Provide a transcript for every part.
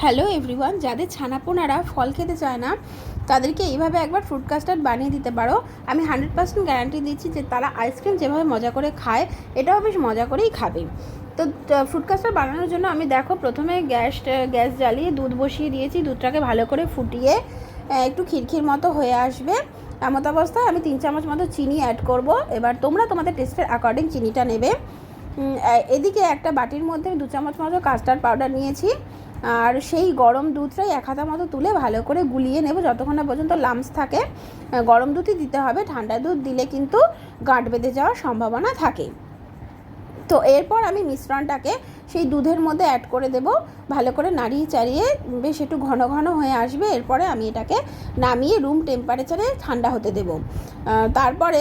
Hello everyone, যাদের ছানাপোনারা ফল খেতে চায় না তাদেরকে এইভাবে একবার ফ্রুট কাস্টার্ড বানিয়ে দিতে পারো। আমি 100% গ্যারান্টি দিচ্ছি যে তারা আইসক্রিম যেভাবে মজা করে খায় এটাও বেশ মজা করেই খাবে। তো ফ্রুট কাস্টার্ড বানানোর জন্য আমি দেখো প্রথমে গ্যাস জ্বালিয়ে দুধ বসিয়ে দিয়েছি। দুধটাকে ভালো করে ফুটিয়ে একটু খিরখির মতো হয়ে আসবে, এমত অবস্থায় আমি 3 চামচ মতো চিনি অ্যাড করব। এবার তোমরা তোমাদের টেস্টের অ্যাকর্ডিং চিনিটা নেবে। এদিকে একটা বাটির মধ্যে 2 চামচ মতো কাস্টার্ড পাউডার নিয়েছি, আর সেই গরম দুধটাই 1 হাতা মতো তুলে ভালো করে গুলিয়ে নেব যতক্ষণ না পর্যন্ত লামস থাকে। গরম দুধই দিতে হবে, ঠান্ডা দুধ দিলে কিন্তু গাঁট বেঁধে যাওয়ার সম্ভাবনা থাকে। তো এরপর আমি মিশ্রণটাকে সেই দুধের মধ্যে অ্যাড করে দেব, ভালো করে নাড়িয়ে চাড়িয়ে বেশ একটু ঘন ঘন হয়ে আসবে। এরপরে আমি এটাকে নামিয়ে রুম টেম্পারেচারে ঠান্ডা হতে দেব। তারপরে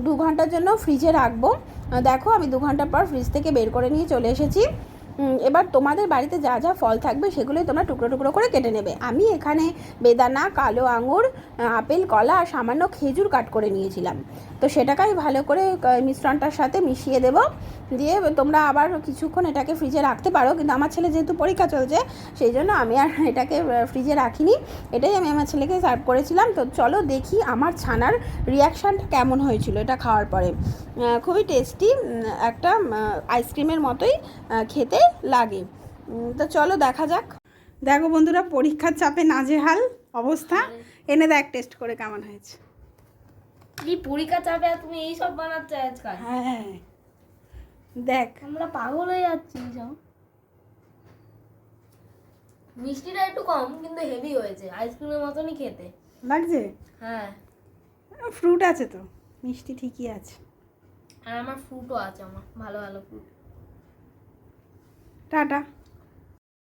2 ঘন্টার জন্য ফ্রিজে রাখবো। দেখো আমি 2 ঘন্টা পর ফ্রিজ থেকে বের করে নিয়ে চলে এসেছি। এবার তোমাদের বাড়িতে যা যা ফল থাকবে সেগুলোই তোমরা টুকরো টুকরো করে কেটে নেবে। আমি এখানে বেদানা, কালো আঙুর, আপেল, কলা আর সামান্য খেজুর কাট করে নিয়েছিলাম। তো সেটাকেই ভালো করে মিশ্রণটার সাথে মিশিয়ে দেব। দিয়ে তোমরা আবার কিছুক্ষণ এটাকে ফ্রিজে রাখতে পারো, কিন্তু আমার ছেলে যেহেতু পরীক্ষা চলছে সেই জন্য আমি আর এটাকে ফ্রিজে রাখিনি। এটাই আমি আমার ছেলেকে সার্ভ করেছিলাম। তো চলো দেখি আমার ছানার রিয়াকশানটা কেমন হয়েছিল এটা খাওয়ার পরে। খুবই টেস্টি, একটা আইসক্রিমের মতোই খেতে লাগে। তো চলো দেখা যাক। দেখো বন্ধুরা, পরীক্ষার চাপে নাজেহাল অবস্থা। এনে দেখ টেস্ট করে কেমন হয়েছে। কি পরীক্ষা চাপে তুমি এই সব বানাচ্ছ আজকাল? হ্যাঁ দেখ, আমরা পাগল হয়ে যাচ্ছি। সব মিষ্টিটা একটু কম কিন্তু হেভি হয়েছে, আইসক্রিমের মতনই খেতে লাগছে। হ্যাঁ, ফ্রুট আছে তো, মিষ্টি ঠিকই আছে। আর আমার ফ্রুটও আছে, আমার ভালো ভালো ফ্রুট। টাটা।